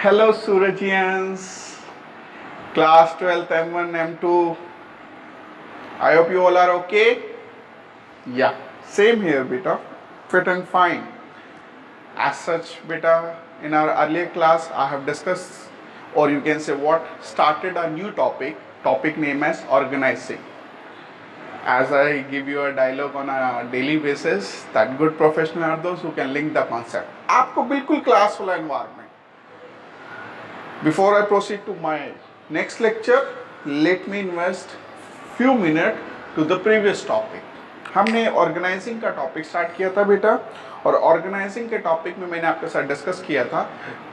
Hello Surajians, class 12th M1 M2. I hope you all are okay. Yeah, same here beta, fit and fine. As such beta, in our earlier class I have discussed, or you can say what, started a new topic name as organizing. As I give you a dialogue on a daily basis, that good professional are those who can link the concept. आपको बिल्कुल class वाला environment. Before I proceed to my next lecture, let me invest few minutes to the previous topic. हमने organising का topic start किया था बेटा, और organising के टॉपिक में मैंने आपके साथ डिस्कस किया था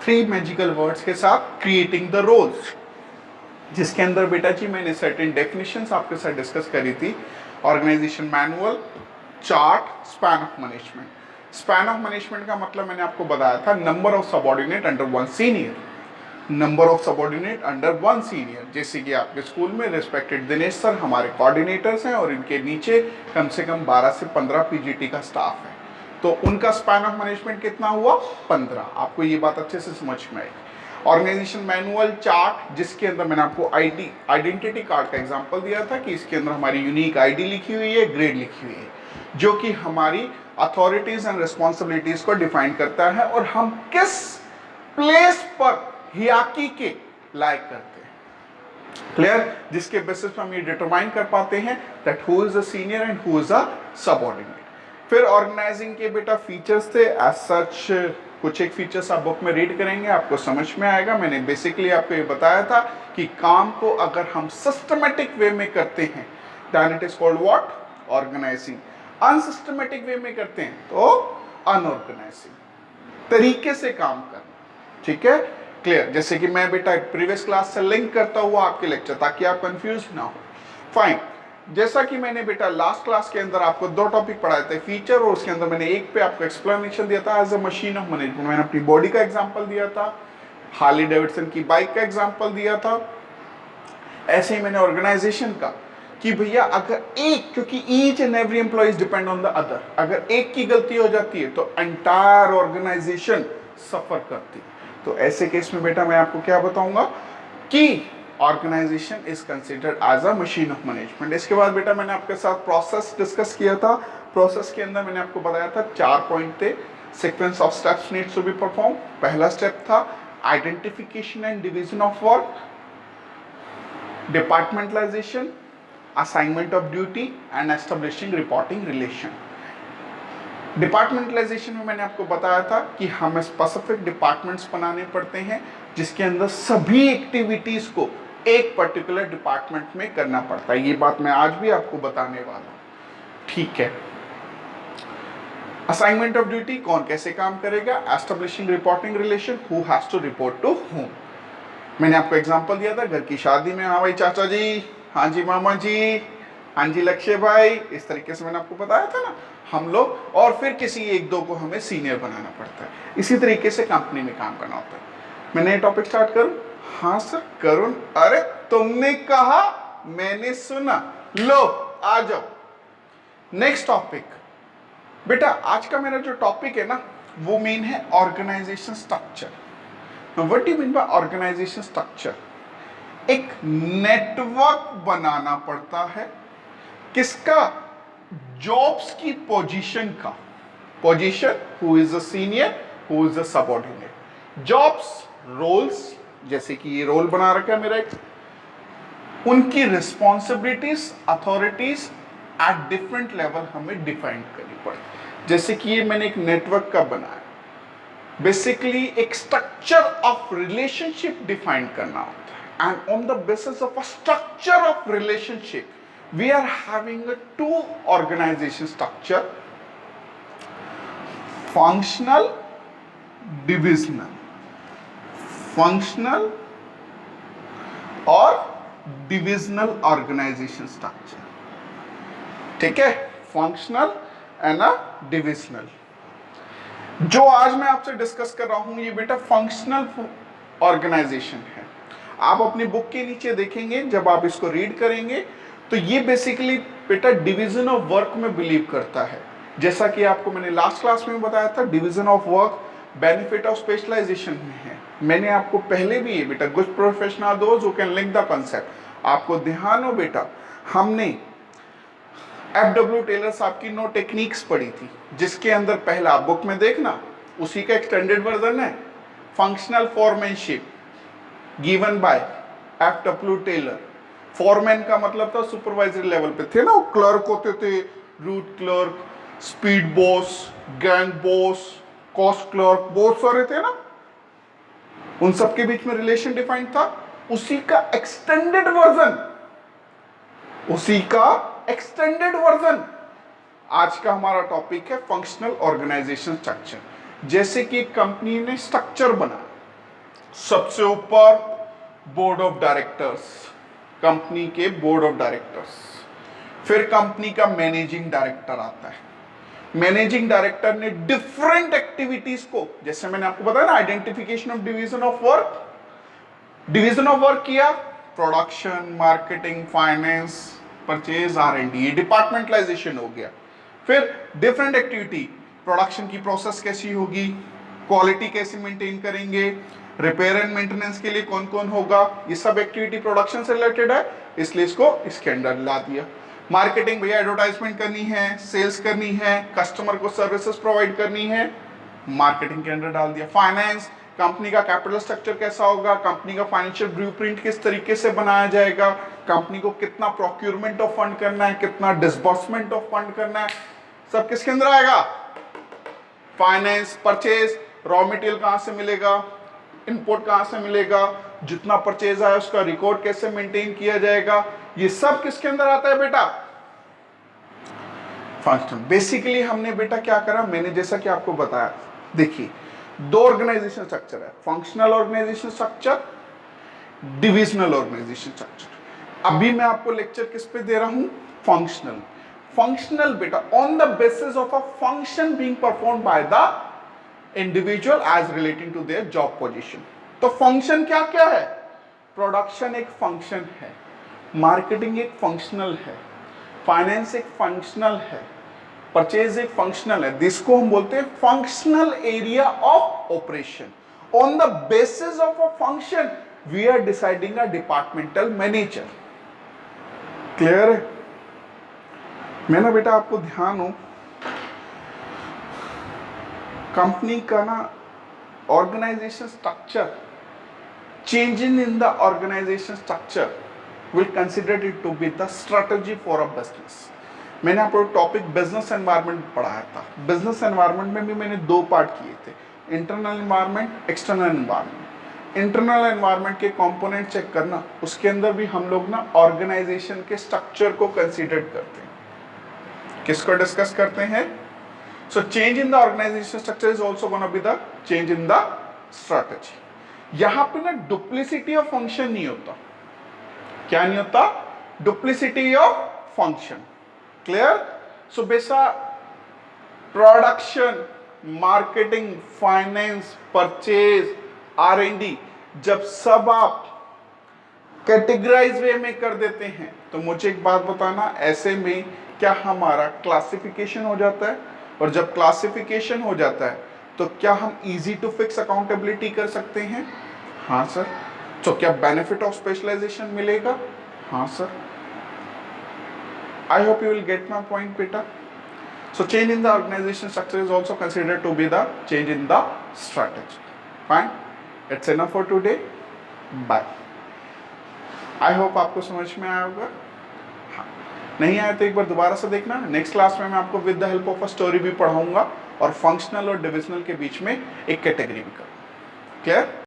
3 मैजिकल वर्ड्स के साथ क्रिएटिंग द रोल्स, जिसके अंदर बेटा जी मैंने सर्टेन डेफिनेशंस आपके साथ डिस्कस करी थी. Organisation manual, chart, span of management. Span of management का मतलब मैंने आपको बताया था number of subordinate under one senior. Number of subordinate under one senior, जैसे कि आपके स्कूल में रिस्पेक्टेड दिनेश सर हमारे कोऑर्डिनेटर्स हैं और इनके नीचे कम से कम 12 से 15 पीजीटी का स्टाफ है. तो उनका स्पैन ऑफ मैनेजमेंट कितना हुआ? 15. आपको ये बात अच्छे से समझ में आई. ऑर्गेनाइजेशन मैनुअल, चार्ट, जिसके अंदर मैंने आपको आइडेंटिटी कार्ड का एग्जांपल दिया था कि इसके अंदर हमारी यूनिक आईडी लिखी हुई है, ग्रेड लिखी हुई है, जो कि हमारी अथॉरिटीज एंड रिस्पॉन्सिबिलिटीज को डिफाइन करता है और हम किस प्लेस पर हियाकी के लायक करते हैं. क्लियर? जिसके बेसिस पर हम ये डिटरमाइन कर पाते हैं that who is a senior and who is a subordinate. फिर ऑर्गेनाइजिंग के बेटा फीचर्स थे. एज सच कुछ एक फीचर्स आप बुक में रीड करेंगे, आपको समझ में आएगा. मैंने बेसिकली आपको ये बताया था कि काम को अगर हम सिस्टमेटिक वे में करते हैं then it is called what? Organising. Unsystematic way में करते हैं तो अनऑर्गेनाइजिंग. तरीके से काम करना. ठीक है, क्लियर? जैसे कि मैं बेटा प्रीवियस क्लास से लिंक करता हुआ आपके लेक्चर, ताकि आप कंफ्यूज ना हो. फाइन. जैसा कि मैंने बेटा लास्ट क्लास के अंदर आपको 2 टॉपिक पढ़ाए थे, फीचर, और उसके अंदर मैंने एक पे आपको एक्सप्लेनेशन दिया था as a machine of management. मैंने अपनी बॉडी का एग्जांपल दिया था, हार्ली डेविडसन की बाइक का एग्जांपल दिया था. ऐसे ही मैंने ऑर्गेनाइजेशन का कि भैया अगर एक, क्योंकि each and every employ depend on the other, अगर एक की गलती हो जाती है तो एंटायर ऑर्गेनाइजेशन सफर करती है. तो ऐसे केस में बेटा मैं आपको क्या बताऊंगा कि organisation is considered as a machine of management. इसके बाद बेटा मैंने आपके साथ प्रोसेस डिस्कस किया था. प्रोसेस के अंदर मैंने आपको बताया था 4 पॉइंट थे. Sequence of steps needs to be perform. पहला स्टेप था identification and division of work, departmentalisation, assignment of duty and establishing reporting relation. Departmentalisation में मैंने आपको बताया था कि हमें स्पेसिफिक डिपार्टमेंट्स बनाने पड़ते हैं जिसके अंदर सभी एक्टिविटीज को एक पर्टिकुलर डिपार्टमेंट में करना पड़ता है. ये बात मैं आज भी आपको बताने वाला हूं. ठीक है. असाइनमेंट ऑफ ड्यूटी, कौन कैसे काम करेगा. Establishing reporting relation, who has to report to whom. मैंने आपको एग्जांपल दिया था घर की शादी में, हाँ भाई चाचा जी, हाँ जी मामा जी, हाँ जी लक्ष्य भाई, इस तरीके से मैंने आपको बताया था ना हम लोग. और फिर किसी एक दो को हमें सीनियर बनाना पड़ता है. इसी तरीके से कंपनी में काम करना होता है. मैंने ये टॉपिक स्टार्ट करूं? हाँ सर करूं. अरे तुमने कहा मैंने सुना. लो आ जाओ. नेक्स्ट टॉपिक बेटा, आज का मेरा जो टॉपिक है ना वो मेन है organisation structure. What do you mean by organisation structure? एक नेटवर्क बनाना पड़ता है. किसका? जॉब्स की पोजीशन का. Position, who is a senior, who is a subordinate. Jobs, roles, जैसे कि ये रोल बना रखा है मेरा एक, उनकी responsibilities, authorities at different level हमें डिफाइन करनी पड़े. जैसे कि ये मैंने एक नेटवर्क का बनाया. बेसिकली एक स्ट्रक्चर ऑफ रिलेशनशिप डिफाइन करना होता है. And on the basis of a structure of relationship we are having a 2 organization structure: functional, divisional. functional और divisional organization structure. ठीक है, functional and a divisional. जो आज मैं आपसे डिस्कस कर रहा हूं ये बेटा फंक्शनल ऑर्गेनाइजेशन है. आप अपनी बुक के नीचे देखेंगे, जब आप इसको रीड करेंगे तो ये बेसिकली बेटा डिवीजन ऑफ वर्क में बिलीव करता है. जैसा कि आपको मैंने लास्ट क्लास में बताया था, division of work benefit of specialisation में है। मैंने आपको पहले भी ये बेटा good professional those who can link the concept, आपको ध्यान हो बेटा, हमने FW टेलर साहब की 9 टेक्निक्स पढ़ी थी, जिसके अंदर पहला बुक में देखना उसी का एक्सटेंडेड वर्जन है, functional foremanship given by FW Taylor. Foreman का मतलब था सुपरवाइजरी लेवल पे थे ना, वो क्लर्क होते थे, root clerk, speed boss, gang boss, cost clerk, बहुत सारे थे ना, उन सबके बीच में रिलेशन डिफाइंड था। उसी का एक्सटेंडेड वर्जन, उसी का एक्सटेंडेड वर्जन आज का हमारा टॉपिक है फंक्शनल ऑर्गेनाइजेशन स्ट्रक्चर। जैसे कि एक कंपनी ने स्ट्रक्चर बनाया, सबसे ऊपर बोर्ड ऑफ डायरेक्टर्स, कंपनी के बोर्ड ऑफ डायरेक्टर्स, फिर कंपनी का मैनेजिंग डायरेक्टर आता है। मैनेजिंग डायरेक्टर ने डिफरेंट एक्टिविटीज को, जैसे मैंने आपको बताया ना, identification of division of work, division of work किया, production, marketing, finance, purchase, R&D, ये डिपार्टमेंटलाइजेशन हो गया। फिर डिफरेंट एक्टिविटी, प्रोडक्शन की प्रोसेस कैसी होगी, क्वालिटी कैसे मेंटेन करेंगे, रिपेयर एंड मेंटेनेंस के लिए कौन कौन होगा, ये सब एक्टिविटी प्रोडक्शन से रिलेटेड है, इसलिए इसको इसके अंडर ला दिया। मार्केटिंग, भैया एडवर्टाइजमेंट करनी है, सेल्स करनी है, कस्टमर को सर्विसेज प्रोवाइड करनी है, मार्केटिंग के अंडर डाल दिया। फाइनेंस, कंपनी का कैपिटल स्ट्रक्चर कैसा होगा, कंपनी का फाइनेंशियल ब्लूप्रिंट किस तरीके से बनाया जाएगा, कंपनी को कितना प्रोक्यूरमेंट ऑफ फंड करना है, कितना डिसबर्समेंट ऑफ फंड करना है, सब किसके अंदर आएगा, फाइनेंस। परचेज, रॉ मटेरियल कहां से मिलेगा, इनपुट कहां से मिलेगा, जितना परचेज आया उसका रिकॉर्ड कैसे मेंटेन किया जाएगा, ये सब किसके अंदर आता है बेटा, फंक्शन। बेसिकली हमने बेटा क्या करा, मैंने जैसा कि आपको बताया, देखिए 2 ऑर्गेनाइजेशन स्ट्रक्चर है, functional organization structure, divisional organization structure. अभी मैं आपको लेक्चर किस पे दे रहा हूं, फंक्शनल। फंक्शनल बेटा on the basis of a function being performed by the individual as relating to their job position. तो फंक्शन क्या क्या है, प्रोडक्शन एक फंक्शन है, मार्केटिंग एक फंक्शनल है, फाइनेंस एक फंक्शनल है, परचेज एक फंक्शनल है। जिसको हम बोलते हैं functional area of operation. On the basis of a function we are deciding a departmental manager. Clear है? मैं ना बेटा आपको ध्यान हो, कंपनी का ना organization structure, changing in the organisation structure will consider it to be the strategy for a business। मैंने आपको टॉपिक बिजनेस एनवायरनमेंट पढ़ाया था। बिजनेस एनवायरनमेंट में भी मैंने 2 पार्ट किए थे, internal environment, external environment. Internal environment के कंपोनेंट चेक करना, उसके अंदर भी हम लोग ना ऑर्गेनाइजेशन के स्ट्रक्चर को कंसीडर करते हैं। किसको डिस्कस करते हैं? So change in the organisation structure is also gonna be the change in the strategy. यहां पे ना डुप्लीसिटी ऑफ फंक्शन नहीं होता। क्या नहीं होता? Duplicity of function. Clear? So बेसा production, marketing, finance, purchase, R&D, जब सब आप कैटेगराइज वे में कर देते हैं तो मुझे एक बात बताना, ऐसे में क्या हमारा क्लासिफिकेशन हो जाता है? और जब क्लासिफिकेशन हो जाता है तो क्या हम इजी टू फिक्स अकाउंटेबिलिटी कर सकते हैं? हाँ सर। तो क्या बेनिफिट ऑफ स्पेशलाइजेशन मिलेगा? हाँ sir. I hope you will get my point बेटा। So change in the organisation structure is also considered to be the change in the strategy. Fine, it's enough for today, bye. I hope आपको समझ में आया होगा। हाँ, नहीं आया तो एक बार दोबारा से देखना। नेक्स्ट क्लास में मैं आपको with the help of a story भी पढ़ाऊंगा और फंक्शनल और डिविजनल के बीच में एक कैटेगरी भी करूँगा। क्लियर?